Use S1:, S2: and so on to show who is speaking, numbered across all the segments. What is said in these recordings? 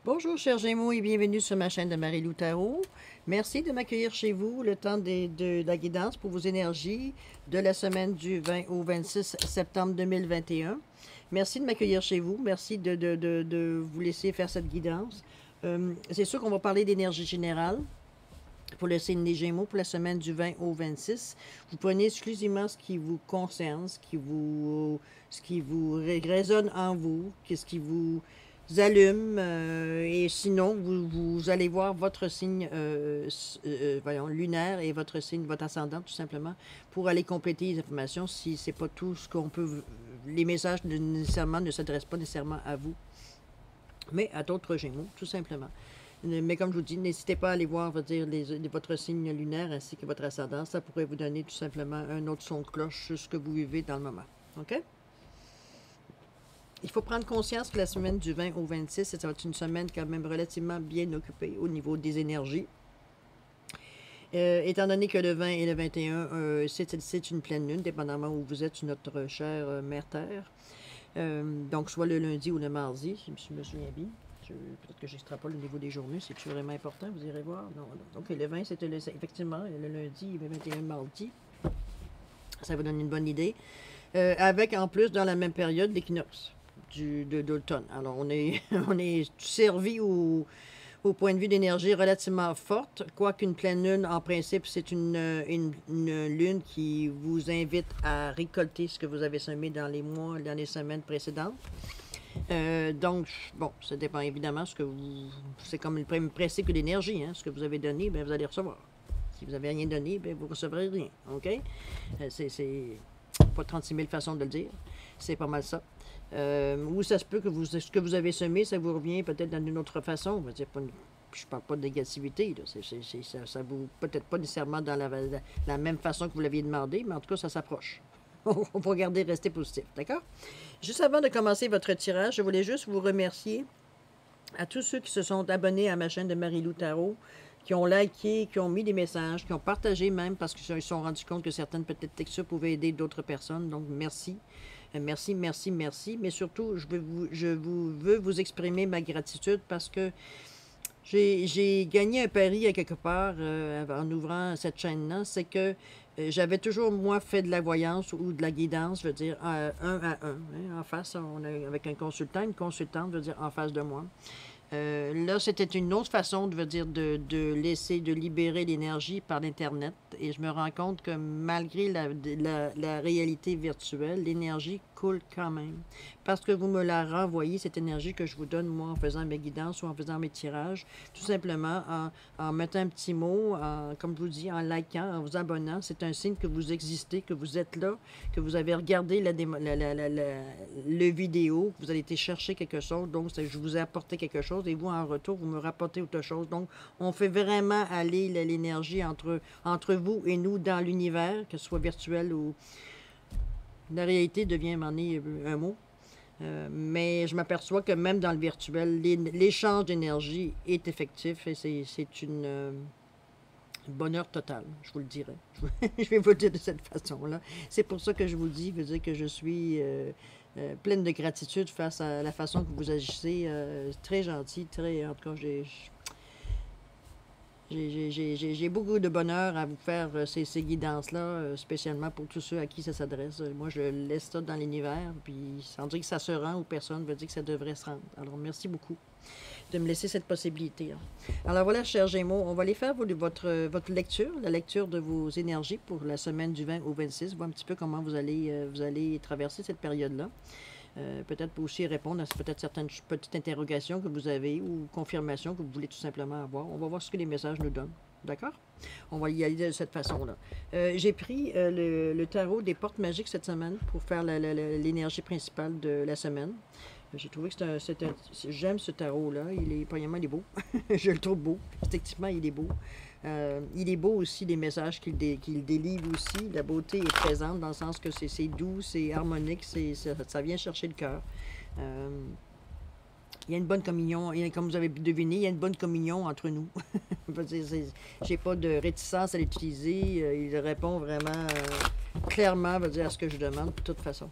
S1: Bonjour, chers Gémeaux, et bienvenue sur ma chaîne de Marie-Lou Tarot. Merci de m'accueillir chez vous le temps de la guidance pour vos énergies de la semaine du 20 au 26 septembre 2021. Merci de m'accueillir chez vous. Merci de vous laisser faire cette guidance. C'est sûr qu'on va parler d'énergie générale pour le signe des Gémeaux pour la semaine du 20 au 26. Vous prenez exclusivement ce qui vous concerne, ce qui vous résonne en vous, ce qui vous allume, et sinon, vous allez voir votre signe voyons, lunaire et votre signe, votre ascendant, tout simplement, pour aller compléter les informations si c'est pas tout ce qu'on peut... Les messages nécessairement ne s'adressent pas nécessairement à vous, mais à d'autres Gémeaux, tout simplement. Mais comme je vous dis, n'hésitez pas à aller voir votre signe lunaire ainsi que votre ascendant. Ça pourrait vous donner tout simplement un autre son de cloche sur ce que vous vivez dans le moment. OK? Il faut prendre conscience que la semaine du 20 au 26, ça va être une semaine quand même relativement bien occupée au niveau des énergies. Étant donné que le 20 et le 21, c'est une pleine lune, dépendamment où vous êtes sur notre chère Mère Terre. Donc, soit le lundi ou le mardi, si je me souviens bien. Peut-être que j'extrapole au niveau des journées, c'est vraiment important, vous irez voir. Non. Donc, le 20, c'était effectivement le lundi, le 21, mardi. Ça vous donne une bonne idée. Avec, en plus, dans la même période, l'équinoxe d'automne. Alors, on est servi au point de vue d'énergie relativement forte, quoiqu'une pleine lune, en principe, c'est une lune qui vous invite à récolter ce que vous avez semé dans les mois, dans les semaines précédentes. Donc, bon, ça dépend évidemment ce que vous... C'est comme le principe de l'énergie, hein? Ce que vous avez donné, bien, vous allez recevoir. Si vous n'avez rien donné, bien, vous ne recevrez rien, OK? C'est pas 36 000 façons de le dire. C'est pas mal ça. Ou ça se peut que ce que vous avez semé, ça vous revient peut-être d'une une autre façon. On va dire, je parle pas de négativité. Ça vous peut-être pas nécessairement dans la même façon que vous l'aviez demandé, mais en tout cas, ça s'approche. On va regarder, rester positif, d'accord? Juste avant de commencer votre tirage, je voulais juste vous remercier à tous ceux qui se sont abonnés à ma chaîne de Marie-Lou Tarot, qui ont liké, qui ont mis des messages, qui ont partagé même, parce qu'ils se sont rendus compte que certaines petites textures pouvaient aider d'autres personnes. Donc, merci. Merci, merci, merci. Mais surtout, je veux vous exprimer ma gratitude parce que j'ai gagné un pari à quelque part en ouvrant cette chaîne-là. C'est que j'avais toujours, moi, fait de la voyance ou de la guidance, je veux dire, un à un. Hein, en face, on a, avec un consultant, une consultante, je veux dire, en face de moi. Là, c'était une autre façon, de de libérer l'énergie par l'Internet. Et je me rends compte que malgré la réalité virtuelle, l'énergie coule quand même. Parce que vous me la renvoyez, cette énergie que je vous donne, moi, en faisant mes guidances ou en faisant mes tirages, tout simplement en mettant un petit mot, comme je vous dis, en likant, en vous abonnant. C'est un signe que vous existez, que vous êtes là, que vous avez regardé le vidéo, que vous avez été chercher quelque chose. Donc, je vous ai apporté quelque chose. Et vous, en retour, vous me rapportez autre chose. Donc, on fait vraiment aller l'énergie entre vous et nous dans l'univers, que ce soit virtuel ou... La réalité devient à un moment donné un mot. Mais je m'aperçois que même dans le virtuel, l'échange d'énergie est effectif et c'est une bonheur total, je vous le dirai. Je vais vous le dire de cette façon-là. C'est pour ça que je vous dis, que je suis... pleine de gratitude face à la façon que vous agissez, très gentil, en tout cas, j'ai beaucoup de bonheur à vous faire ces guidances-là, spécialement pour tous ceux à qui ça s'adresse. Moi, je laisse ça dans l'univers, puis sans dire que ça se rend aux personnes, veut dire que ça devrait se rendre. Alors, merci beaucoup de me laisser cette possibilité. Hein. Alors voilà, chers Gémeaux, on va aller faire votre lecture, la lecture de vos énergies pour la semaine du 20 au 26, voir un petit peu comment vous allez traverser cette période-là. Peut-être aussi répondre à peut-être certaines petites interrogations que vous avez ou confirmations que vous voulez tout simplement avoir. On va voir ce que les messages nous donnent. D'accord? On va y aller de cette façon-là. J'ai pris le tarot des portes magiques cette semaine pour faire l'énergie principale de la semaine. J'ai trouvé que j'aime ce tarot-là. Premièrement, il est beau. Je le trouve beau. Effectivement, il est beau. Il est beau aussi, les messages qu'il délivre aussi. La beauté est présente dans le sens que c'est doux, c'est harmonique, ça vient chercher le cœur. Il y a une bonne communion, comme vous avez deviné, il y a une bonne communion entre nous. J'ai pas de réticence à l'utiliser. Il répond vraiment clairement à ce que je demande, de toute façon.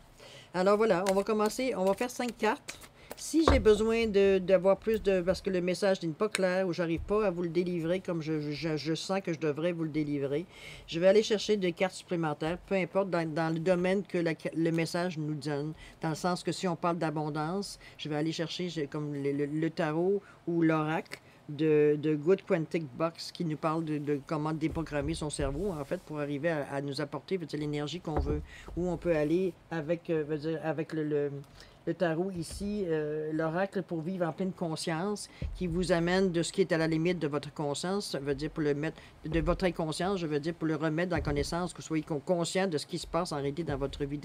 S1: Alors voilà, on va commencer. On va faire 5 cartes. Si j'ai besoin d'avoir plus de... Parce que le message n'est pas clair ou j'arrive pas à vous le délivrer comme je sens que je devrais vous le délivrer, je vais aller chercher des cartes supplémentaires, peu importe dans le domaine que le message nous donne. Dans le sens que si on parle d'abondance, je vais aller chercher comme le tarot ou l'oracle de Good Quantic Box qui nous parle de comment déprogrammer son cerveau, en fait, pour arriver à nous apporter l'énergie qu'on veut. Où on peut aller avec, avec le tarot ici, l'oracle pour vivre en pleine conscience, qui vous amène de ce qui est à la limite de votre conscience, ça veut dire pour le mettre, de votre inconscience, je veux dire pour le remettre dans connaissance, que vous soyez conscient de ce qui se passe en réalité dans votre vie.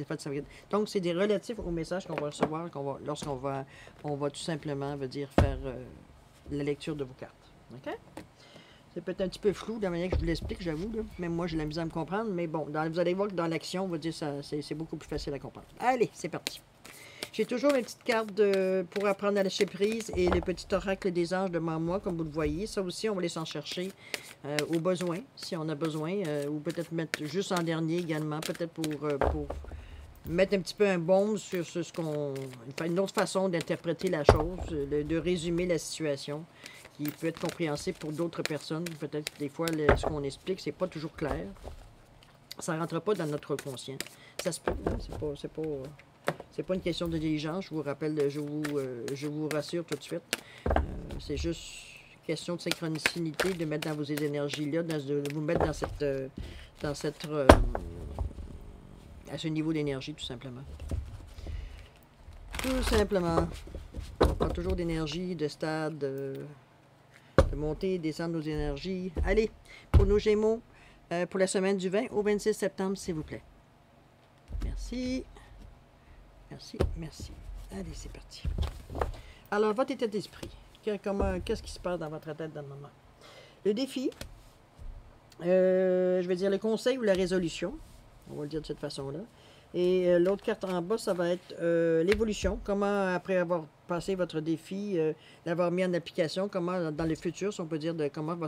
S1: Donc, c'est des relatifs aux messages qu'on va recevoir lorsqu'on va, on va tout simplement, faire la lecture de vos cartes. OK? C'est peut-être un petit peu flou de la manière que je vous l'explique, j'avoue. Même moi, j'ai la misère à me comprendre. Mais bon, vous allez voir que dans l'action, on va dire ça, c'est beaucoup plus facile à comprendre. Allez, c'est parti. J'ai toujours mes petites cartes pour apprendre à lâcher prise et le petit oracle des anges devant moi, comme vous le voyez. Ça aussi, on va les s'en chercher au besoin, si on a besoin. Ou peut-être mettre juste en dernier également, peut-être pour mettre un petit peu un baume sur ce qu'on... Une autre façon d'interpréter la chose, de résumer la situation, qui peut être compréhensible pour d'autres personnes. Peut-être que des fois, ce qu'on explique, c'est pas toujours clair. Ça ne rentre pas dans notre conscient. Ça se peut, hein? C'est pas une question de diligence, je vous rappelle, je vous rassure tout de suite. C'est juste question de synchronicité, de mettre dans vos énergies-là, de vous mettre dans cette à ce niveau d'énergie, tout simplement. Tout simplement. On parle toujours d'énergie, de stade, de monter, descendre nos énergies. Allez, pour nos Gémeaux, pour la semaine du 20 au 26 septembre, s'il vous plaît. Merci. Merci, merci. Allez, c'est parti. Alors, votre état d'esprit. Qu'est-ce qui se passe dans votre tête dans le moment? Le défi, je vais dire le conseil ou la résolution. On va le dire de cette façon-là. Et l'autre carte en bas, ça va être l'évolution. Comment, après avoir passé votre défi, l'avoir mis en application, comment, dans le futur, si on peut dire, de comment va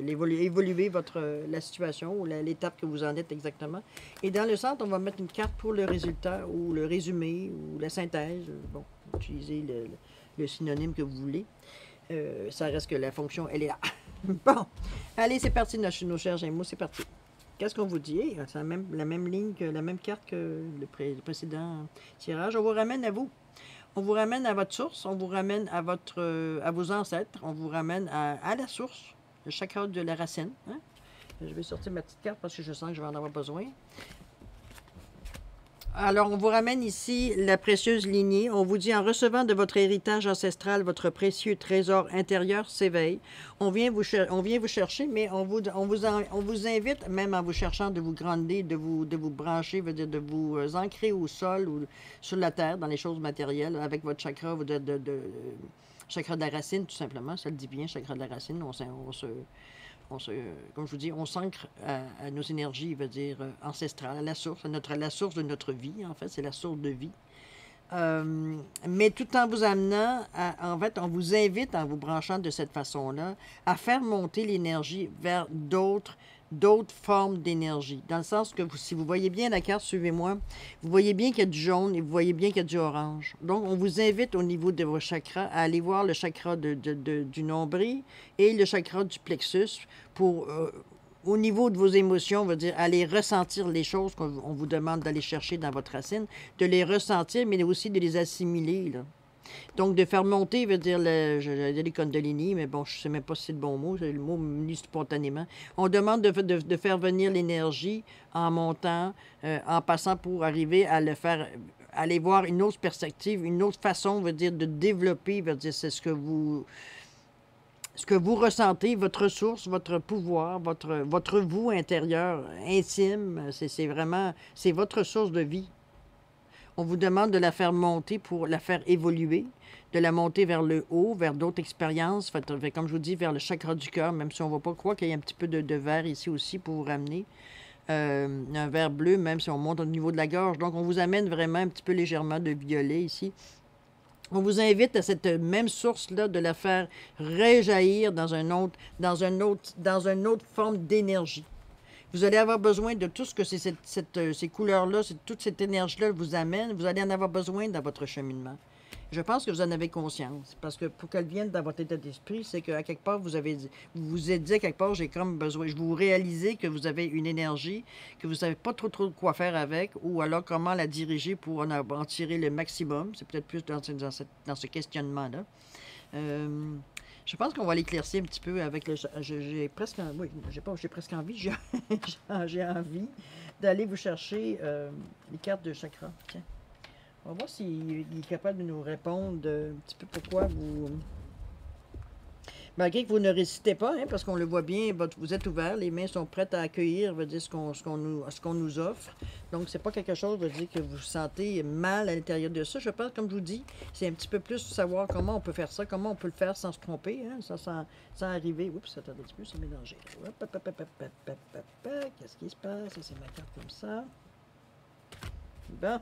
S1: évoluer la situation ou l'étape que vous en êtes exactement. Et dans le centre, on va mettre une carte pour le résultat ou le résumé ou la synthèse. Bon, utilisez le synonyme que vous voulez. Ça reste que la fonction, elle est là. Bon, allez, c'est parti, nos chers Gémeaux, c'est parti. Qu'est-ce qu'on vous dit? C'est la même ligne, la même carte que le précédent tirage. On vous ramène à vous. On vous ramène à votre source. On vous ramène à vos ancêtres. On vous ramène à la source, le chakra de la racine. Hein? Je vais sortir ma petite carte parce que je sens que je vais en avoir besoin. Alors, on vous ramène ici la précieuse lignée. On vous dit, en recevant de votre héritage ancestral, votre précieux trésor intérieur s'éveille. On vient vous chercher, mais on vous invite, même en vous cherchant, de vous grandir, de vous brancher, veut dire de vous ancrer au sol ou sur la terre, dans les choses matérielles, avec votre chakra, chakra de la racine, tout simplement. Ça le dit bien, chakra de la racine. Comme je vous dis, on s'ancre à nos énergies, veut dire ancestrales, à la source, la source de notre vie, en fait, c'est la source de vie. Mais tout en vous amenant, en fait, on vous invite, en vous branchant de cette façon-là, à faire monter l'énergie vers d'autres formes d'énergie. Dans le sens que, si vous voyez bien la carte, suivez-moi, vous voyez bien qu'il y a du jaune et vous voyez bien qu'il y a du orange. Donc, on vous invite au niveau de vos chakras à aller voir le chakra du nombril et le chakra du plexus pour, au niveau de vos émotions, on va dire, aller ressentir les choses qu'on vous demande d'aller chercher dans votre racine, de les ressentir, mais aussi de les assimiler, là. Donc, de faire monter, veut dire, j'allais dire les Kundalini, mais bon, je ne sais même pas si c'est le bon mot, le mot me venu spontanément. On demande de faire venir l'énergie en montant, en passant pour arriver à le faire, aller voir une autre perspective, une autre façon, veut dire, de développer, veut dire, c'est ce que vous ressentez, votre source, votre pouvoir, votre vous intérieur, intime, c'est vraiment, c'est votre source de vie. On vous demande de la faire monter pour la faire évoluer, de la monter vers le haut, vers d'autres expériences, comme je vous dis, vers le chakra du cœur, même si on ne va pas croire qu'il y a un petit peu de vert ici aussi pour vous ramener. Un vert bleu, même si on monte au niveau de la gorge. Donc, on vous amène vraiment un petit peu légèrement de violet ici. On vous invite à cette même source-là de la faire rejaillir dans une autre forme d'énergie. Vous allez avoir besoin de tout ce que ces couleurs-là, toute cette énergie-là vous amène. Vous allez en avoir besoin dans votre cheminement. Je pense que vous en avez conscience. Parce que pour qu'elle vienne dans votre état d'esprit, c'est qu'à quelque part, vous vous êtes dit à quelque part, j'ai comme besoin. Vous réalisez que vous avez une énergie, que vous ne savez pas trop quoi faire avec, ou alors comment la diriger pour en tirer le maximum. C'est peut-être plus dans ce questionnement-là. Je pense qu'on va l'éclaircir un petit peu avec le. J'ai presque, oui, j'ai presque envie. J'ai envie d'aller vous chercher les cartes de chakra. Tiens. On va voir s'il est capable de nous répondre un petit peu pourquoi vous. Malgré que vous ne récitez pas, hein, parce qu'on le voit bien, vous êtes ouvert, les mains sont prêtes à accueillir, veut dire ce qu'on nous offre. Donc, c'est pas quelque chose, veut dire que vous sentez mal à l'intérieur de ça. Je pense, comme je vous dis, c'est un petit peu plus savoir comment on peut faire ça, comment on peut le faire sans se tromper, hein, sans arriver. Oups, attendez un petit peu, c'est mélangé. Qu'est-ce qui se passe? C'est ma carte comme ça. Bon.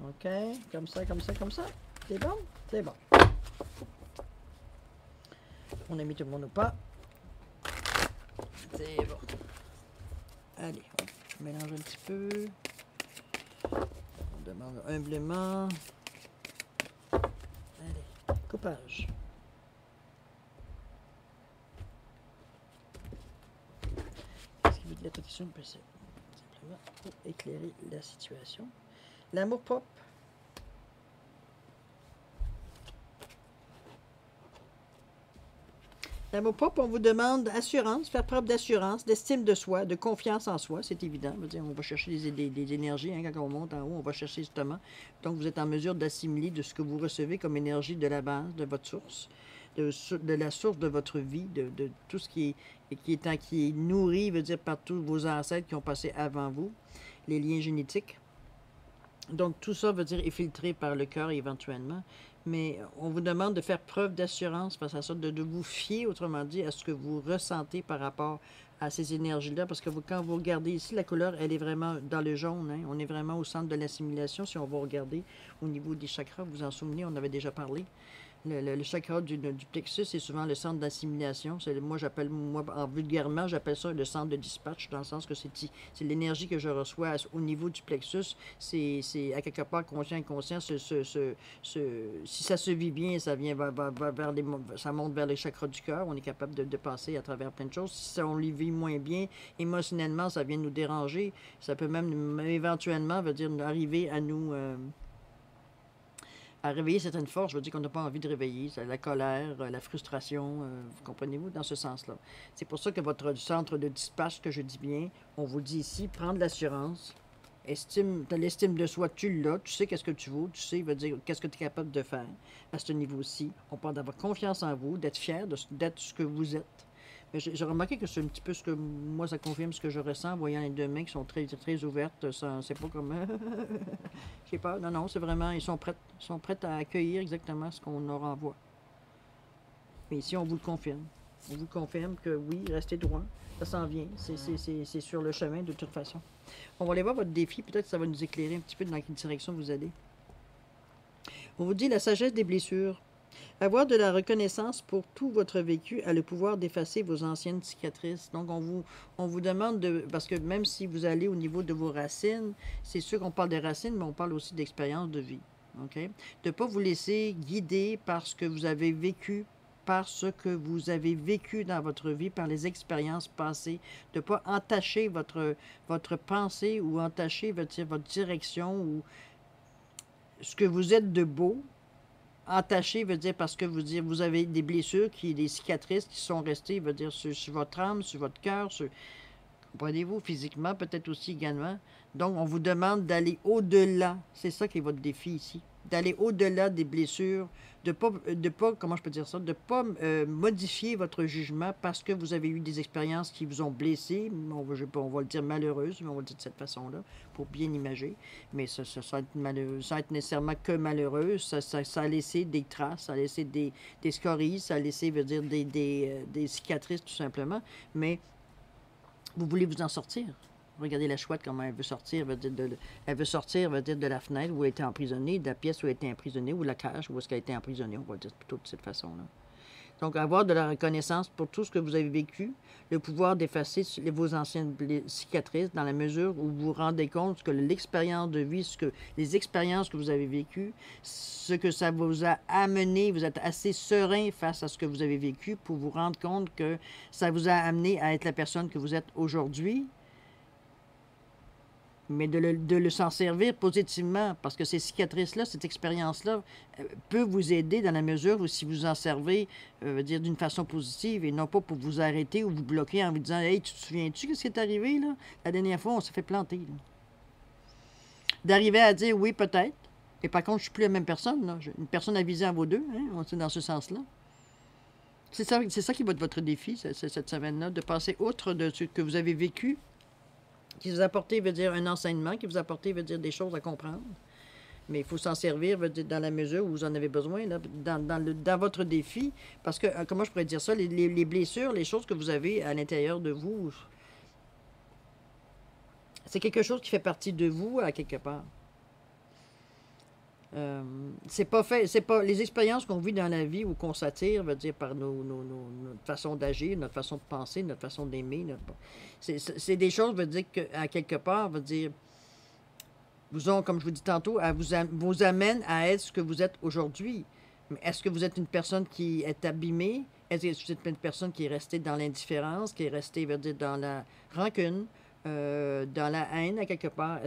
S1: OK, comme ça, comme ça, comme ça. C'est bon? C'est bon. On a mis tout le monde au pas. C'est bon. Allez, on mélange un petit peu. On demande humblement. Allez, coupage. Qu'est-ce qu'il veut de la protection possible? Simplement pour éclairer la situation. L'amour propre. L'amour propre, on vous demande assurance, faire preuve d'assurance, d'estime de soi, de confiance en soi, c'est évident. On va chercher des énergies, hein, quand on monte en haut, on va chercher justement. Donc, vous êtes en mesure d'assimiler de ce que vous recevez comme énergie de la base, de votre source, de la source de votre vie, de tout ce qui est nourri, veut dire par tous vos ancêtres qui ont passé avant vous, les liens génétiques. Donc, tout ça veut dire est filtré par le cœur éventuellement. Mais on vous demande de faire preuve d'assurance face à ça, de vous fier, autrement dit, à ce que vous ressentez par rapport à ces énergies-là. Parce que quand vous regardez ici, la couleur, elle est vraiment dans le jaune. Hein? On est vraiment au centre de l'assimilation. Si on va regarder au niveau des chakras, vous vous en souvenez, on avait déjà parlé. Le chakra du plexus, c'est souvent le centre d'assimilation. Moi, vulgairement, j'appelle ça le centre de dispatch, dans le sens que c'est l'énergie que je reçois au niveau du plexus. C'est à quelque part conscient et inconscient. Si ça se vit bien, ça vient ça monte vers les chakras du cœur. On est capable de passer à travers plein de choses. Si on les vit moins bien, émotionnellement, ça vient nous déranger. Ça peut même éventuellement, veut dire, arriver à nous... à réveiller certaines forces, je veux dire qu'on n'a pas envie de réveiller, c'est la colère, la frustration, vous comprenez-vous, dans ce sens-là. C'est pour ça que votre centre de dispatch, que je dis bien, on vous dit ici, prendre l'assurance, de l'estime de soi, tu l'as, tu sais qu'est-ce que tu vaux, tu sais, veut dire, qu'est-ce que tu es capable de faire à ce niveau-ci. On parle d'avoir confiance en vous, d'être fier d'être ce que vous êtes. Mais j'ai remarqué que c'est un petit peu ce que moi, ça confirme ce que je ressens en voyant les deux mains qui sont très ouvertes. C'est pas comme. Je sais pas. Non, c'est vraiment. Ils sont prêts à accueillir exactement ce qu'on leur envoie. Mais ici, on vous le confirme. On vous confirme que oui, restez droit. Ça s'en vient. C'est sur le chemin de toute façon. On va aller voir votre défi. Peut-être que ça va nous éclairer un petit peu dans quelle direction vous allez. On vous dit la sagesse des blessures. Avoir de la reconnaissance pour tout votre vécu a le pouvoir d'effacer vos anciennes cicatrices. Donc, on vous demande de... Parce que même si vous allez au niveau de vos racines, c'est sûr qu'on parle des racines, mais on parle aussi d'expérience de vie. OK? De ne pas vous laisser guider par ce que vous avez vécu, par ce que vous avez vécu dans votre vie, par les expériences passées, de ne pas entacher votre pensée ou entacher votre direction ou ce que vous êtes de beau. Entaché veut dire parce que vous avez des blessures, des cicatrices qui sont restées, veut dire sur votre âme, sur votre cœur, comprenez-vous, physiquement, peut-être aussi également. Donc, on vous demande d'aller au-delà. C'est ça qui est votre défi ici. D'aller au-delà des blessures, de pas, comment je peux dire ça, de pas modifier votre jugement parce que vous avez eu des expériences qui vous ont blessé. On va le dire malheureuses, mais on va le dire de cette façon-là, pour bien imager. Mais ça va être malheureux, ça va être nécessairement que malheureux. Ça a laissé des traces, ça a laissé des scories, ça a laissé, veut dire, des cicatrices, tout simplement. Mais vous voulez vous en sortir. Regardez la chouette, comment elle veut sortir. Elle veut sortir, veut dire, de la fenêtre où elle était emprisonnée, de la pièce où elle était emprisonnée, ou de la cage où est-ce qu'elle a été emprisonnée. On va le dire plutôt de cette façon-là. Donc, avoir de la reconnaissance pour tout ce que vous avez vécu, le pouvoir d'effacer vos anciennes cicatrices dans la mesure où vous vous rendez compte que l'expérience de vie, les expériences que vous avez vécues, ce que ça vous a amené, vous êtes assez serein face à ce que vous avez vécu pour vous rendre compte que ça vous a amené à être la personne que vous êtes aujourd'hui, mais de le s'en servir positivement, parce que ces cicatrices-là, cette expérience-là, peut vous aider dans la mesure où si vous en servez, dire d'une façon positive, et non pas pour vous arrêter ou vous bloquer en vous disant « Hey, tu te souviens-tu de ce qui est arrivé, là? La dernière fois, on s'est fait planter. » D'arriver à dire « Oui, peut-être. » Et par contre, je ne suis plus la même personne. Là. Une personne avisée en vaut deux, hein? On est dans ce sens-là. C'est ça qui va être votre défi, cette semaine-là, de passer outre de ce que vous avez vécu, qui vous a apporté, veut dire, un enseignement, qui vous a apporté, veut dire, des choses à comprendre. Mais il faut s'en servir, veut dire, dans la mesure où vous en avez besoin, là, dans votre défi. Parce que, comment je pourrais dire ça, les blessures, les choses que vous avez à l'intérieur de vous, c'est quelque chose qui fait partie de vous, à quelque part. C'est pas les expériences qu'on vit dans la vie ou qu'on s'attire, veut dire, par notre façon d'agir, notre façon de penser, notre façon d'aimer. C'est des choses, veut dire, qu'à quelque part, veut dire, comme je vous dis tantôt, vous amènent à être ce que vous êtes aujourd'hui. Mais est-ce que vous êtes une personne qui est abîmée? Est-ce que vous êtes une personne qui est restée dans l'indifférence, qui est restée, veut dire, dans la rancune? Dans la haine, à quelque part.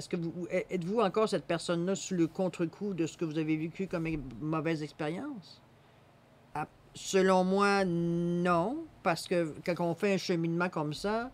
S1: Êtes-vous encore cette personne-là sous le contre-coup de ce que vous avez vécu comme une mauvaise expérience? Selon moi, non, parce que quand on fait un cheminement comme ça,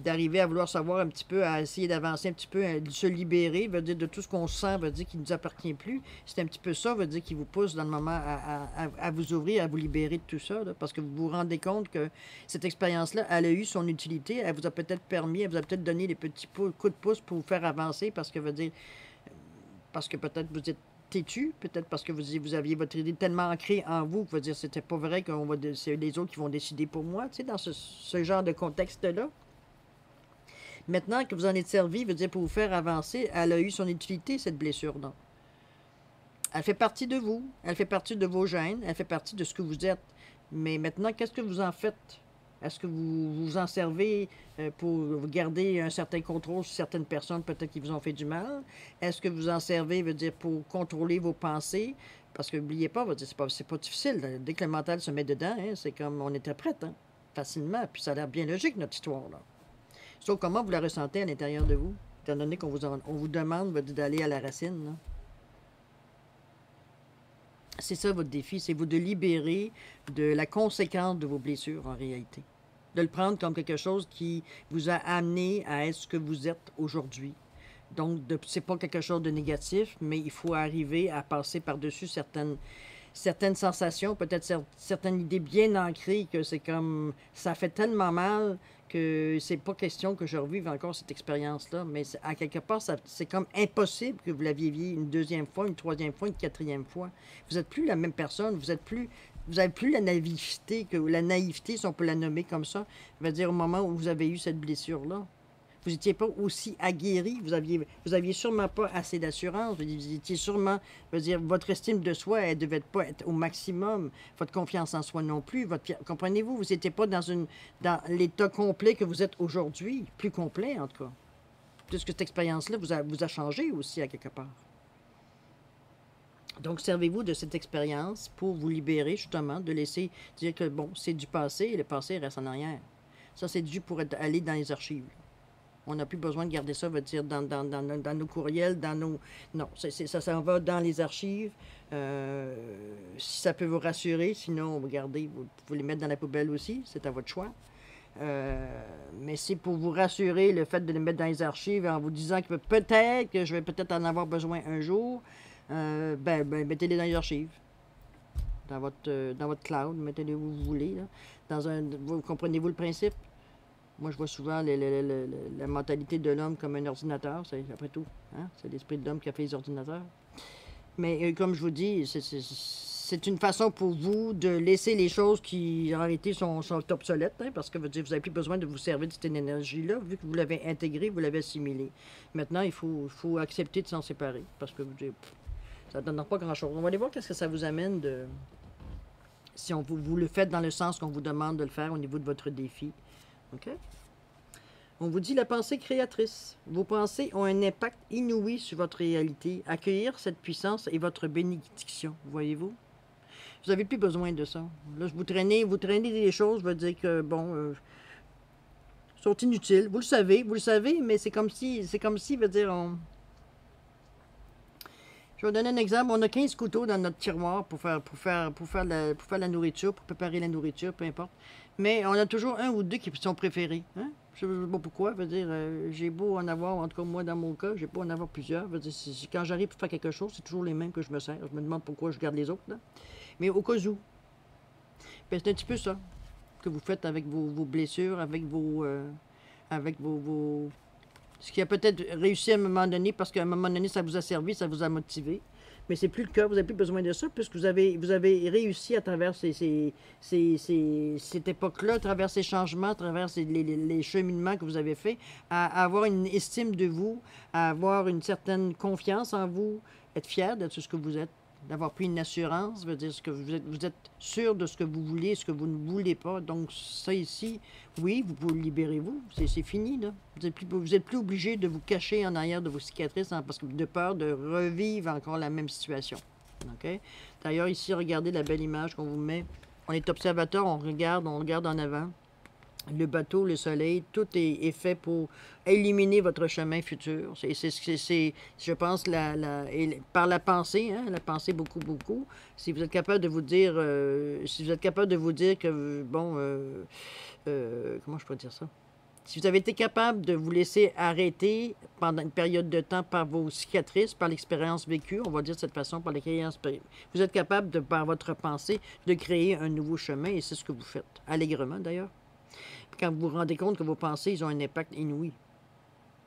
S1: d'arriver à vouloir savoir un petit peu, à essayer d'avancer un petit peu, de se libérer, veut dire de tout ce qu'on sent, veut dire qui ne nous appartient plus. C'est un petit peu ça, veut dire qui vous pousse dans le moment à vous ouvrir, à vous libérer de tout ça, là, parce que vous vous rendez compte que cette expérience-là, elle a eu son utilité, elle vous a peut-être permis, elle vous a peut-être donné des petits coups de pouce pour vous faire avancer, parce que peut-être vous êtes têtu, peut-être parce que vous aviez votre idée tellement ancrée en vous que vous dire c'était pas vrai que c'est les autres qui vont décider pour moi, tu sais, dans ce genre de contexte-là. Maintenant que vous en êtes servi, veut dire pour vous faire avancer, elle a eu son utilité, cette blessure-là. Elle fait partie de vous, elle fait partie de vos gènes, elle fait partie de ce que vous êtes. Mais maintenant, qu'est-ce que vous en faites? Est-ce que vous vous en servez pour garder un certain contrôle sur certaines personnes, peut-être qui vous ont fait du mal? Est-ce que vous en servez, veut dire, pour contrôler vos pensées? Parce que n'oubliez pas, veut dire, c'est pas difficile. Dès que le mental se met dedans, hein, c'est comme on était prête, hein, facilement. Puis ça a l'air bien logique, notre histoire, là. Sauf comment vous la ressentez à l'intérieur de vous, étant donné qu'on vous demande d'aller à la racine, là. C'est ça votre défi, c'est vous de libérer de la conséquence de vos blessures en réalité. De le prendre comme quelque chose qui vous a amené à être ce que vous êtes aujourd'hui. Donc, c'est pas quelque chose de négatif, mais il faut arriver à passer par-dessus certaines sensations, peut-être certaines idées bien ancrées, que c'est comme, ça fait tellement mal que c'est pas question que je revive encore cette expérience-là, mais à quelque part, c'est comme impossible que vous la viviez une deuxième fois, une troisième fois, une quatrième fois. Vous n'êtes plus la même personne, vous n'avez plus la naïveté, si on peut la nommer comme ça, veut dire au moment où vous avez eu cette blessure-là. Vous n'étiez pas aussi aguerri, vous aviez sûrement pas assez d'assurance, vous étiez sûrement, je veux dire, votre estime de soi, elle devait pas être au maximum, votre confiance en soi non plus, comprenez-vous, vous n'étiez pas dans l'état complet que vous êtes aujourd'hui, plus complet en tout cas. Puisque cette expérience-là vous a changé aussi à quelque part. Donc, servez-vous de cette expérience pour vous libérer justement, de laisser dire que bon, c'est du passé et le passé reste en arrière. Ça, c'est dû pour aller dans les archives. On n'a plus besoin de garder ça, veut dire, dans nos courriels, dans nos... Non, ça s'en va dans les archives. Si ça peut vous rassurer, sinon, regardez, vous pouvez les mettre dans la poubelle aussi, c'est à votre choix. Mais c'est pour vous rassurer, le fait de les mettre dans les archives en vous disant que peut-être que je vais peut-être en avoir besoin un jour, mettez-les dans les archives. Dans votre cloud, mettez-les où vous voulez. Là. Comprenez-vous le principe? Moi, je vois souvent la mentalité de l'homme comme un ordinateur, c'est après tout. Hein? C'est l'esprit de l'homme qui a fait les ordinateurs. Mais comme je vous dis, c'est une façon pour vous de laisser les choses qui, en réalité, sont obsolètes, hein, parce que vous n'avez plus besoin de vous servir de cette énergie-là, vu que vous l'avez intégrée, vous l'avez assimilée. Maintenant, il faut accepter de s'en séparer, parce que ça ne donne pas grand-chose. On va aller voir qu'est-ce que ça vous amène Si vous le faites dans le sens qu'on vous demande de le faire au niveau de votre défi. OK? On vous dit la pensée créatrice. Vos pensées ont un impact inouï sur votre réalité. Accueillir cette puissance est votre bénédiction, voyez-vous? Vous n'avez plus besoin de ça. Là, vous traînez des choses, veut dire que, bon, sont inutiles. Vous le savez, mais c'est comme si, veut dire, Je vais donner un exemple. On a 15 couteaux dans notre tiroir pour faire la nourriture, pour préparer la nourriture, peu importe. Mais on a toujours un ou deux qui sont préférés. Hein? Je ne sais pas pourquoi. Veut dire, j'ai beau en avoir, en tout cas moi dans mon cas, j'ai beau en avoir plusieurs. Veut dire, quand j'arrive pour faire quelque chose, c'est toujours les mêmes que je me sers. Je me demande pourquoi je garde les autres. Là. Mais au cas où, ben, c'est un petit peu ça que vous faites avec vos blessures, avec ce qui a peut-être réussi à un moment donné, parce qu'à un moment donné, ça vous a servi, ça vous a motivé. Mais c'est plus le cas, vous n'avez plus besoin de ça, puisque vous avez réussi à travers cette époque-là, à travers ces changements, à travers les cheminements que vous avez faits, à avoir une estime de vous, à avoir une certaine confiance en vous, être fier de ce que vous êtes, d'avoir pris une assurance, veut dire ce que vous êtes sûr de ce que vous voulez, ce que vous ne voulez pas. Donc ça ici, oui, vous pouvez libérer-vous, c'est fini, là. Vous êtes plus obligé de vous cacher en arrière de vos cicatrices parce que de peur de revivre encore la même situation. OK? D'ailleurs, ici, regardez la belle image qu'on vous met. On est observateur, on regarde en avant. Le bateau, le soleil, tout est fait pour éliminer votre chemin futur. Je pense, par la pensée, hein, la pensée beaucoup, beaucoup. Si vous êtes capable de vous dire, que, bon, comment je peux dire ça? Si vous avez été capable de vous laisser arrêter pendant une période de temps par vos cicatrices, par l'expérience vécue, on va dire de cette façon, par l'expérience, vous êtes capable, par votre pensée, de créer un nouveau chemin, et c'est ce que vous faites, allègrement d'ailleurs. Quand vous vous rendez compte que vos pensées, ils ont un impact inouï.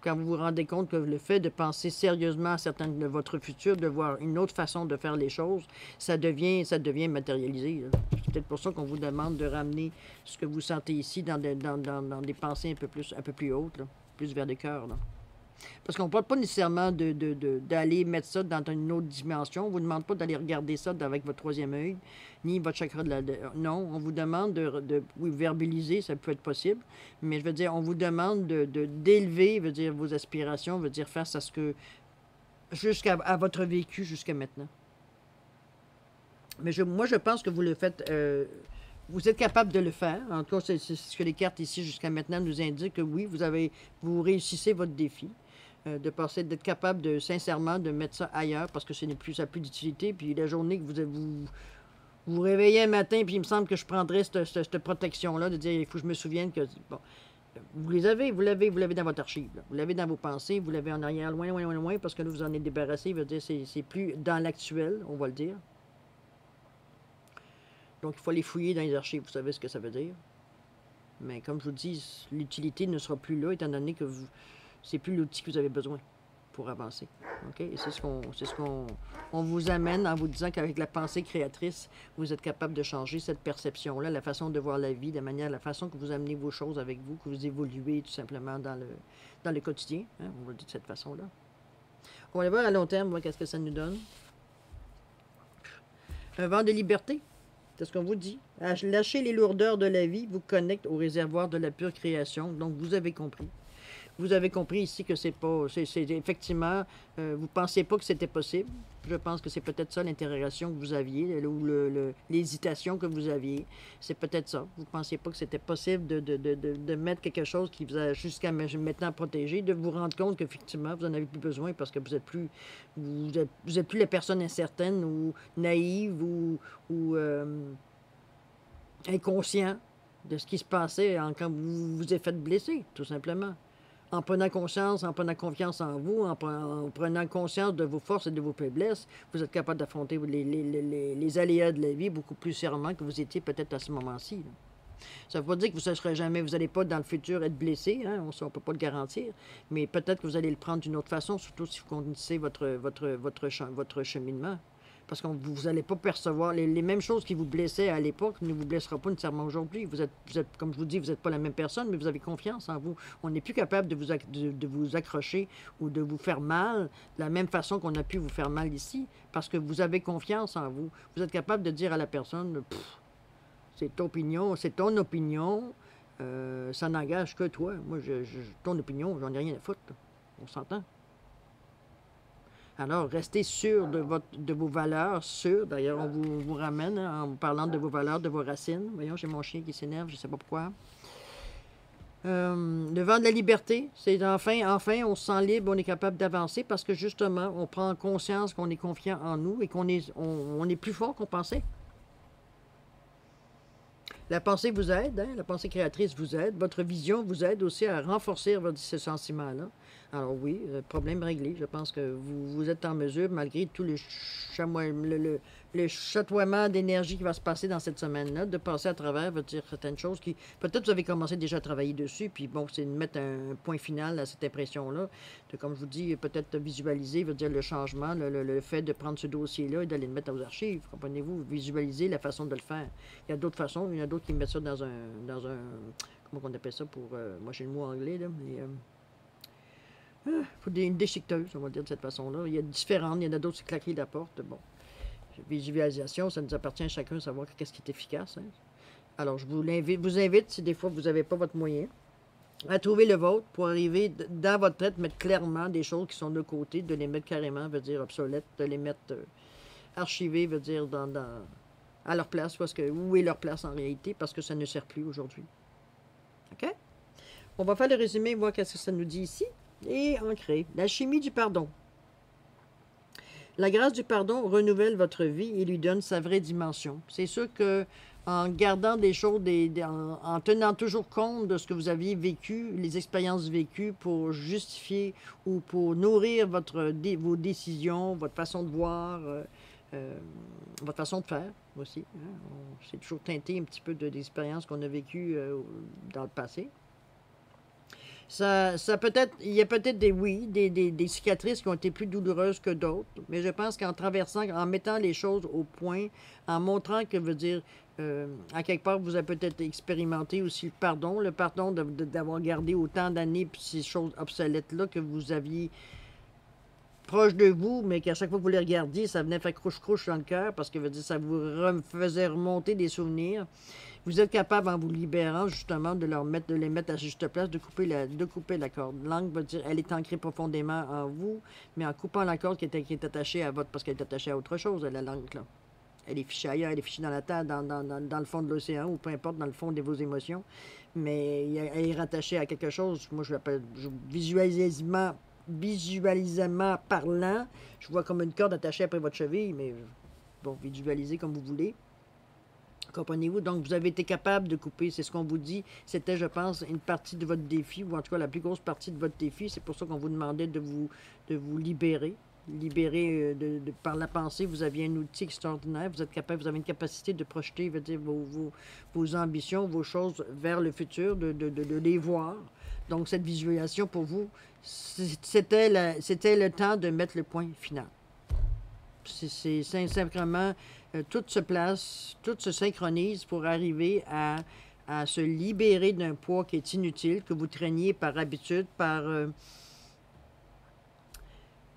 S1: Quand vous vous rendez compte que le fait de penser sérieusement à certains de votre futur, de voir une autre façon de faire les choses, ça devient matérialisé. C'est peut-être pour ça qu'on vous demande de ramener ce que vous sentez ici dans des pensées un peu plus hautes, là, plus vers le cœur. Là. Parce qu'on ne parle pas nécessairement d'aller mettre ça dans une autre dimension. On ne vous demande pas d'aller regarder ça avec votre troisième œil, ni votre chakra non, on vous demande oui, verbaliser, ça peut être possible, mais je veux dire, on vous demande d'élever, veut dire, vos aspirations, veut dire, face à ce que... jusqu'à votre vécu jusqu'à maintenant. Mais moi, je pense que vous le faites... vous êtes capable de le faire. En tout cas, c'est ce que les cartes ici jusqu'à maintenant nous indiquent que oui, vous réussissez votre défi. D'être capable sincèrement de mettre ça ailleurs parce que ça n'a plus d'utilité. Puis la journée que vous réveillez un matin, puis il me semble que je prendrais cette protection-là, de dire il faut que je me souvienne que. Bon, vous l'avez dans votre archive. Là. Vous l'avez dans vos pensées, vous l'avez en arrière, loin, loin, loin, loin, parce que là, vous en êtes débarrassé. Veut dire c'est plus dans l'actuel, on va le dire. Donc, il faut aller fouiller dans les archives. Vous savez ce que ça veut dire. Mais comme je vous dis, l'utilité ne sera plus là, étant donné que c'est plus l'outil que vous avez besoin pour avancer. OK? Et c'est ce qu'on vous amène en vous disant qu'avec la pensée créatrice, vous êtes capable de changer cette perception-là, la façon de voir la vie, la façon que vous amenez vos choses avec vous, que vous évoluez tout simplement dans le quotidien. Hein? On va le dire de cette façon-là. On va voir à long terme, qu'est-ce que ça nous donne. Un vent de liberté. C'est ce qu'on vous dit. Lâchez les lourdeurs de la vie, vous connecte au réservoir de la pure création. Donc, vous avez compris. Vous avez compris ici que c'est effectivement, vous ne pensiez pas que c'était possible. Je pense que c'est peut-être ça l'interrogation que vous aviez, ou l'hésitation que vous aviez. C'est peut-être ça. Vous ne pensiez pas que c'était possible de mettre quelque chose qui vous a jusqu'à maintenant protégé, de vous rendre compte qu'effectivement, vous n'en avez plus besoin parce que vous êtes plus la personne incertaine ou naïve ou inconscient de ce qui se passait quand vous vous êtes fait blesser, tout simplement. En prenant conscience, en prenant confiance en vous, en prenant conscience de vos forces et de vos faiblesses, vous êtes capable d'affronter les aléas de la vie beaucoup plus sereinement que vous étiez peut-être à ce moment-ci. Ça ne veut pas dire que vous ne serez jamais, vous n'allez pas dans le futur être blessé, hein, on ne peut pas le garantir, mais peut-être que vous allez le prendre d'une autre façon, surtout si vous connaissez votre cheminement. Parce que vous n'allez pas percevoir les mêmes choses qui vous blessaient à l'époque ne vous blesseront pas nécessairement aujourd'hui. Vous êtes, comme je vous dis, vous n'êtes pas la même personne, mais vous avez confiance en vous. On n'est plus capable de vous accrocher ou de vous faire mal de la même façon qu'on a pu vous faire mal ici, parce que vous avez confiance en vous. Vous êtes capable de dire à la personne, c'est ton opinion, ça n'engage que toi. Moi, ton opinion, j'en ai rien à foutre. Là. On s'entend. Alors, restez sûr de vos valeurs, sûr. D'ailleurs, on vous ramène hein, en vous parlant de vos valeurs, de vos racines. Voyons, j'ai mon chien qui s'énerve, je ne sais pas pourquoi. Le vent de la liberté, c'est enfin, on se sent libre, on est capable d'avancer parce que justement, on prend conscience qu'on est confiant en nous et qu'on est, on est plus fort qu'on pensait. La pensée vous aide, hein? La pensée créatrice vous aide, votre vision vous aide aussi à renforcer ce sentiment-là. Alors oui, problème réglé. Je pense que vous êtes en mesure, malgré tout le chatoiement d'énergie qui va se passer dans cette semaine-là, de passer à travers, veut dire certaines choses qui, peut-être vous avez commencé déjà à travailler dessus, puis bon, c'est de mettre un point final à cette impression-là, de, comme je vous dis, peut-être visualiser, veut dire le changement, le fait de prendre ce dossier-là et d'aller le mettre aux archives, comprenez-vous, visualiser la façon de le faire. Il y a d'autres façons, il y en a d'autres qui mettent ça dans un comment on appelle ça pour, moi j'ai le mot anglais, là, mais... une déchiqueteuse, on va dire de cette façon-là. Il y a différentes, il y en a d'autres qui claquent la porte. Bon, visualisation, ça nous appartient à chacun de savoir qu'est-ce qui est efficace. Hein. Alors, je vous invite, si des fois vous n'avez pas votre moyen, à trouver le vôtre pour arriver dans votre tête, mettre clairement des choses qui sont de côté, de les mettre carrément, veut dire obsolètes, de les mettre archivées, veut dire à leur place, parce que où est leur place en réalité, parce que ça ne sert plus aujourd'hui. OK? On va faire le résumé, voir qu'est-ce que ça nous dit ici. Et ancré. La chimie du pardon. La grâce du pardon renouvelle votre vie et lui donne sa vraie dimension. C'est sûr que en gardant des choses, en tenant toujours compte de ce que vous aviez vécu, les expériences vécues pour justifier ou pour nourrir vos décisions, votre façon de voir, votre façon de faire aussi. Hein. C'est toujours teinté un petit peu de l'expérience qu'on a vécues dans le passé. Ça peut-être, il y a peut-être des cicatrices qui ont été plus douloureuses que d'autres, mais je pense qu'en traversant, en mettant les choses au point, en montrant que, veut dire, à quelque part, vous avez peut-être expérimenté aussi le pardon d'avoir gardé autant d'années ces choses obsolètes-là que vous aviez proche de vous, mais qu'à chaque fois que vous les regardiez, ça venait faire crouche-crouche dans le cœur, parce que, veut dire, ça vous faisait remonter des souvenirs. Vous êtes capable, en vous libérant, justement, de les mettre à juste place, de couper la corde. Langue veut dire, elle est ancrée profondément en vous, mais en coupant la corde qui est attachée à votre, parce qu'elle est attachée à autre chose, la langue, là. Elle est fichée ailleurs, elle est fichée dans la terre, dans le fond de l'océan, ou peu importe, dans le fond de vos émotions. Mais elle est rattachée à quelque chose. Moi, je l'appelle visualisement parlant. Je vois comme une corde attachée après votre cheville, mais bon, visualisez comme vous voulez. Comprenez-vous? Donc, vous avez été capable de couper, c'est ce qu'on vous dit. C'était, je pense, une partie de votre défi, ou en tout cas la plus grosse partie de votre défi. C'est pour ça qu'on vous demandait de vous libérer. Libérer par la pensée, vous aviez un outil extraordinaire. Vous êtes capable, vous avez une capacité de projeter, veut dire, vos ambitions, vos choses vers le futur, de les voir. Donc, cette visualisation, pour vous, c'était le temps de mettre le point final. C'est simplement... tout se place, tout se synchronise pour arriver à se libérer d'un poids qui est inutile, que vous traîniez par habitude,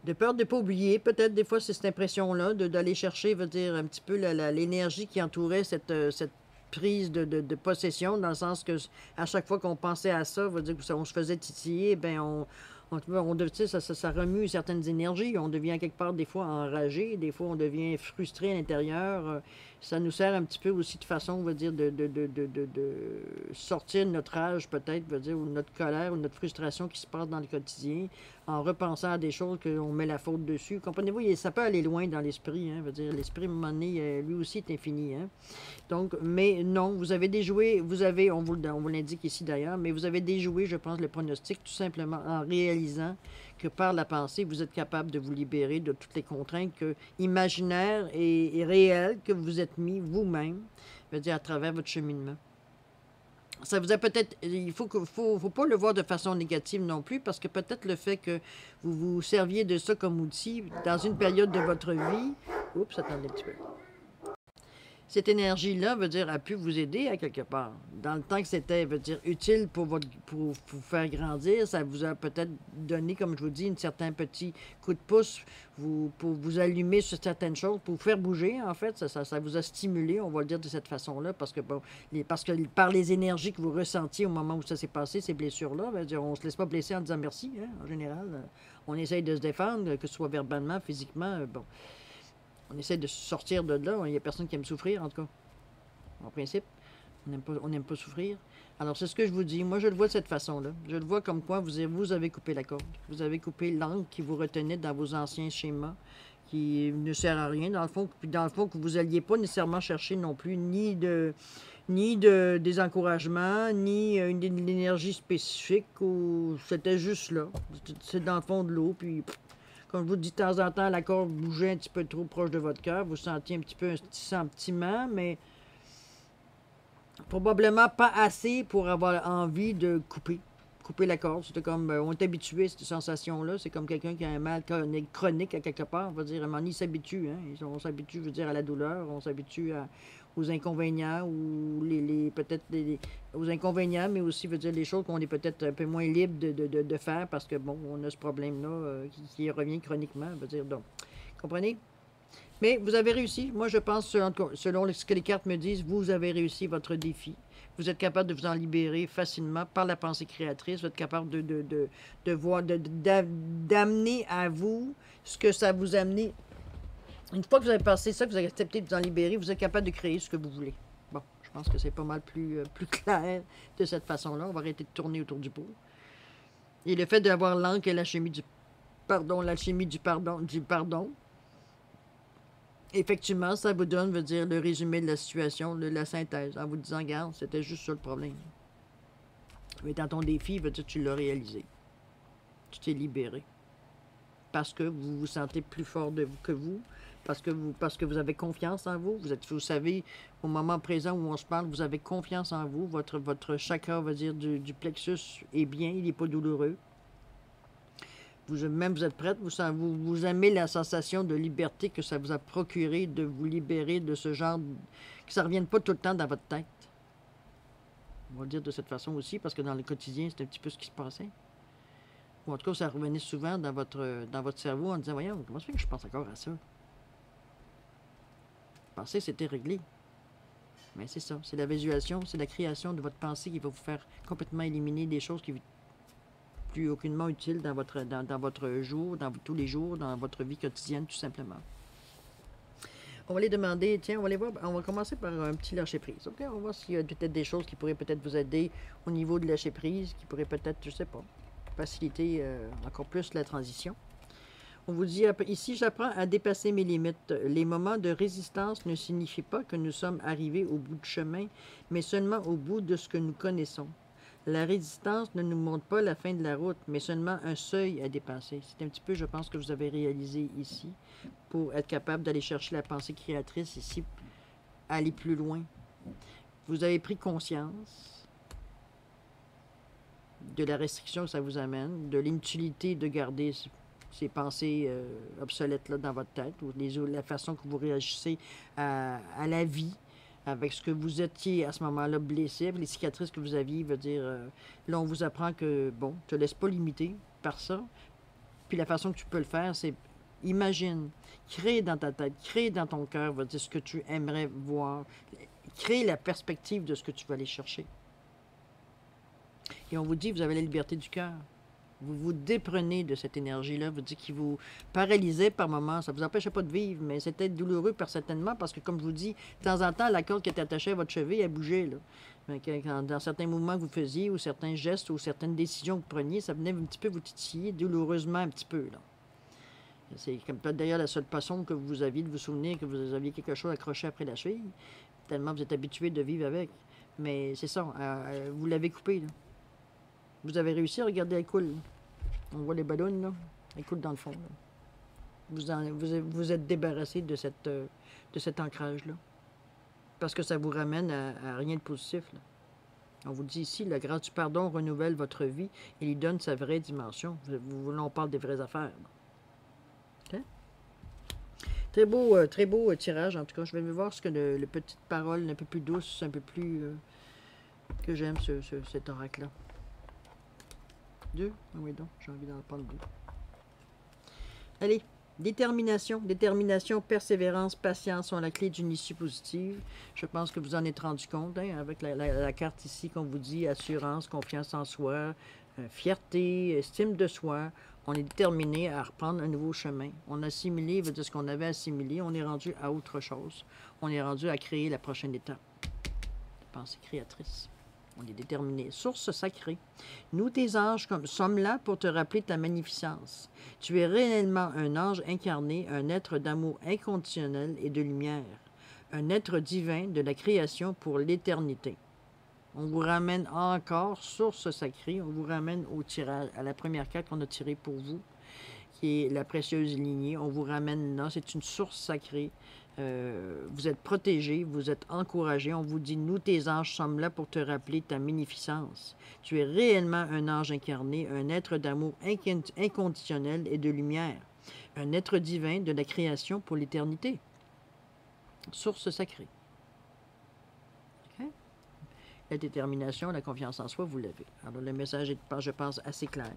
S1: de peur de ne pas oublier. Peut-être des fois, c'est cette impression-là d'aller chercher, veut dire, un petit peu l'énergie qui entourait cette prise de possession, dans le sens que à chaque fois qu'on pensait à ça, veut dire qu'on se faisait titiller, bien ça remue certaines énergies. On devient quelque part des fois enragé, des fois on devient frustré à l'intérieur. Ça nous sert un petit peu aussi de façon, on va dire, de sortir de notre rage peut-être, veut dire, ou notre colère, ou notre frustration qui se passe dans le quotidien, en repensant à des choses qu'on met la faute dessus. Comprenez-vous, ça peut aller loin dans l'esprit, hein, veut dire, l'esprit, à un moment donné, lui aussi est infini, hein. Donc, mais non, vous avez déjoué, on vous l'indique ici d'ailleurs, mais vous avez déjoué, je pense, le pronostic, tout simplement en réalisant que par la pensée, vous êtes capable de vous libérer de toutes les contraintes imaginaires et réelles que vous êtes mis vous-même, veut dire, à travers votre cheminement. Ça vous a peut-être... Il faut pas le voir de façon négative non plus, parce que peut-être le fait que vous vous serviez de ça comme outil dans une période de votre vie... Oups, attendez un petit peu. Cette énergie-là, veut dire, a pu vous aider à quelque part. Dans le temps que c'était, veut dire, utile pour pour vous faire grandir, ça vous a peut-être donné, comme je vous dis, un certain petit coup de pouce pour vous allumer sur certaines choses, pour vous faire bouger, en fait. Ça vous a stimulé, on va le dire de cette façon-là, parce que, bon, parce que par les énergies que vous ressentiez au moment où ça s'est passé, ces blessures-là, veut dire, on ne se laisse pas blesser en disant merci, hein, en général. On essaye de se défendre, que ce soit verbalement, physiquement, bon. On essaie de sortir de là. Il n'y a personne qui aime souffrir, en tout cas. En principe, on n'aime pas souffrir. Alors, c'est ce que je vous dis. Moi, je le vois de cette façon-là. Je le vois comme quoi vous avez coupé la corde. Vous avez coupé l'angle qui vous retenait dans vos anciens schémas, qui ne sert à rien, dans le fond. Puis, dans le fond, que vous n'alliez pas nécessairement chercher non plus ni des encouragements, ni une énergie spécifique. C'était juste là. C'est dans le fond de l'eau, puis... Comme je vous dis, de temps en temps, la corde bougeait un petit peu trop proche de votre cœur. Vous sentiez un petit peu un petit sentiment, mais probablement pas assez pour avoir envie de couper la corde. C'était comme, on est habitué à cette sensation-là. C'est comme quelqu'un qui a un mal chronique à quelque part. On va dire, à un moment donné, il s'habitue. Hein? On s'habitue, je veux dire, à la douleur. On s'habitue aux inconvénients ou peut-être aux inconvénients, mais aussi, veut dire, les choses qu'on est peut-être un peu moins libre de faire parce que, bon, on a ce problème-là qui revient chroniquement. Veut dire, donc, comprenez? Mais vous avez réussi. Moi, je pense, selon ce que les cartes me disent, vous avez réussi votre défi. Vous êtes capable de vous en libérer facilement par la pensée créatrice. Vous êtes capable de voir, d'amener à vous ce que ça vous a amené. Une fois que vous avez passé ça, que vous avez accepté de vous en libérer, vous êtes capable de créer ce que vous voulez. Bon, je pense que c'est pas mal plus clair de cette façon-là. On va arrêter de tourner autour du pot. Et le fait d'avoir l'encre et l'alchimie du pardon, effectivement, ça vous donne, veut dire, le résumé de la situation, la synthèse, en vous disant, regarde, c'était juste ça le problème. Mais dans ton défi, veut dire, tu l'as réalisé. Tu t'es libéré. Parce que vous vous sentez plus fort que vous, parce que vous avez confiance en vous. Vous savez, au moment présent où on se parle, vous avez confiance en vous. Votre chakra, veut dire, du plexus est bien, il n'est pas douloureux. Vous êtes prête, vous aimez la sensation de liberté que ça vous a procuré de vous libérer de ce genre, que ça ne revienne pas tout le temps dans votre tête. On va le dire de cette façon aussi, parce que dans le quotidien, c'est un petit peu ce qui se passait. Ou en tout cas, ça revenait souvent dans votre cerveau en disant, voyons, comment ça fait que je pense encore à ça? Je pensais que c'était réglé. Mais c'est ça, c'est la visualisation, c'est la création de votre pensée qui va vous faire complètement éliminer des choses qui plus aucunement utile dans votre jour, dans tous les jours, dans votre vie quotidienne, tout simplement. On va les demander, tiens, on va les voir, on va commencer par un petit lâcher-prise, ok? On va voir s'il y a peut-être des choses qui pourraient peut-être vous aider au niveau de lâcher-prise, qui pourraient peut-être, je sais pas, faciliter encore plus la transition. On vous dit, ici, j'apprends à dépasser mes limites. Les moments de résistance ne signifient pas que nous sommes arrivés au bout du chemin, mais seulement au bout de ce que nous connaissons. La résistance ne nous montre pas la fin de la route, mais seulement un seuil à dépasser. C'est un petit peu, je pense, que vous avez réalisé ici, pour être capable d'aller chercher la pensée créatrice ici, aller plus loin. Vous avez pris conscience de la restriction que ça vous amène, de l'inutilité de garder ces pensées obsolètes-là dans votre tête, ou la façon que vous réagissez à la vie, avec ce que vous étiez à ce moment-là blessé, les cicatrices que vous aviez, veut dire, là, on vous apprend que, bon, ne te laisse pas limiter par ça. Puis la façon que tu peux le faire, c'est, imagine, crée dans ta tête, crée dans ton cœur, veut dire, ce que tu aimerais voir, crée la perspective de ce que tu vas aller chercher. Et on vous dit, vous avez la liberté du cœur. Vous vous déprenez de cette énergie-là, vous dites qui vous paralysait par moments. Ça ne vous empêchait pas de vivre, mais c'était douloureux certainement parce que, comme je vous dis, de temps en temps, la corde qui était attachée à votre cheville, elle bougeait. Là. Dans certains mouvements que vous faisiez, ou certains gestes, ou certaines décisions que vous preniez, ça venait un petit peu vous titiller douloureusement un petit peu. Là. C'est comme peut-être d'ailleurs la seule façon que vous aviez de vous souvenir que vous aviez quelque chose accroché après la cheville, tellement vous êtes habitué de vivre avec. Mais c'est ça, vous l'avez coupé. Là. Vous avez réussi à regarder, elle coule. On voit les ballons, là. Elle coule dans le fond. Là. Vous êtes débarrassé de cet ancrage-là. Parce que ça vous ramène à rien de positif. Là. On vous dit ici, la grâce du pardon renouvelle votre vie et lui donne sa vraie dimension. On parle des vraies affaires. Okay? très beau tirage. En tout cas, je vais voir ce que le petite parole un peu plus douce, un peu plus... que j'aime cet oracle-là. 2? Ah oui, donc, j'ai envie d'en prendre 2. Allez, détermination. Détermination, persévérance, patience sont la clé d'une issue positive. Je pense que vous en êtes rendu compte, hein, avec la carte ici, qu'on vous dit, assurance, confiance en soi, fierté, estime de soi. On est déterminé à reprendre un nouveau chemin. On a assimilé, veut dire ce qu'on avait assimilé, on est rendu à autre chose. On est rendu à créer la prochaine étape. Pensée créatrice. On est déterminé. Source sacrée. Nous, tes anges, sommes là pour te rappeler ta magnificence. Tu es réellement un ange incarné, un être d'amour inconditionnel et de lumière. Un être divin de la création pour l'éternité. On vous ramène encore, source sacrée, on vous ramène au tirage, à la première carte qu'on a tirée pour vous, qui est la précieuse lignée. On vous ramène là, c'est une source sacrée. Vous êtes protégés, vous êtes encouragés. On vous dit, nous, tes anges, sommes là pour te rappeler ta magnificence. Tu es réellement un ange incarné, un être d'amour inconditionnel et de lumière. Un être divin de la création pour l'éternité. Source sacrée. Okay? La détermination, la confiance en soi, vous l'avez. Alors, le message est, je pense, assez clair.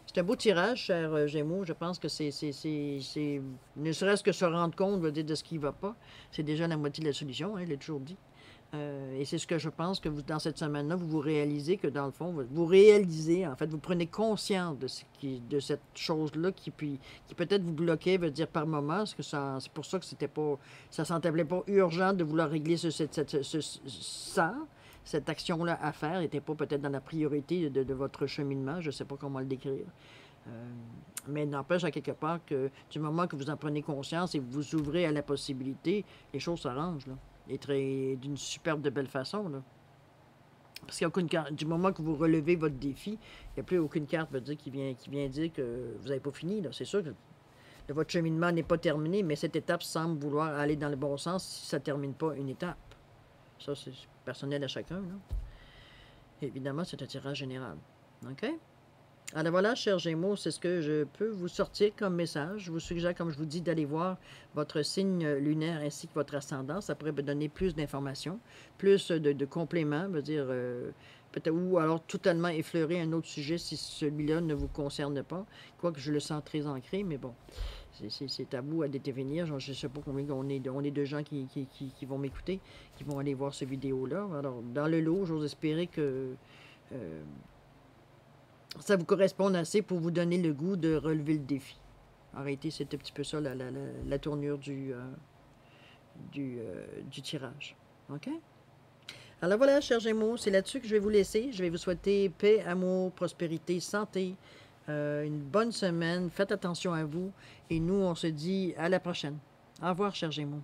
S1: C'est un beau tirage, cher Gémeaux. Je pense que c'est ne serait-ce que se rendre compte de ce qui ne va pas. C'est déjà la moitié de la solution, hein, je l'ai toujours dit. Et c'est ce que je pense que vous, dans cette semaine-là, vous réalisez que, dans le fond, vous réalisez, en fait, vous prenez conscience de cette chose-là qui peut-être vous bloquait, veut dire par moment, parce que c'est pour ça que ça ne semblait pas urgent de vouloir régler cette action-là à faire n'était pas peut-être dans la priorité de votre cheminement, je ne sais pas comment le décrire. Mais n'empêche à quelque part que du moment que vous en prenez conscience et vous ouvrez à la possibilité, les choses s'arrangent, là. Et d'une superbe de belle façon, là. Parce qu'il n'y a aucune carte, du moment que vous relevez votre défi, il n'y a plus aucune carte qui vient dire que vous n'avez pas fini, là. C'est sûr que votre cheminement n'est pas terminé, mais cette étape semble vouloir aller dans le bon sens si ça ne termine pas une étape. Ça, c'est personnel à chacun, là. Évidemment, c'est un tirage général. OK? Alors voilà, chers Gémeaux, c'est ce que je peux vous sortir comme message. Je vous suggère, comme je vous dis, d'aller voir votre signe lunaire ainsi que votre ascendant. Ça pourrait vous donner plus d'informations, plus de compléments, veut dire, peut-être, ou alors totalement effleurer un autre sujet si celui-là ne vous concerne pas. Quoique je le sens très ancré, mais bon, c'est à vous à déterminer. Je ne sais pas combien on est de gens qui vont m'écouter, qui vont aller voir cette vidéo-là. Alors, dans le lot, j'ose espérer que ça vous corresponde assez pour vous donner le goût de relever le défi. En réalité, c'est un petit peu ça la tournure du tirage. OK? Alors voilà, chers Gémeaux, c'est là-dessus que je vais vous laisser. Je vais vous souhaiter paix, amour, prospérité, santé, une bonne semaine. Faites attention à vous. Et nous, on se dit à la prochaine. Au revoir, chers Gémeaux.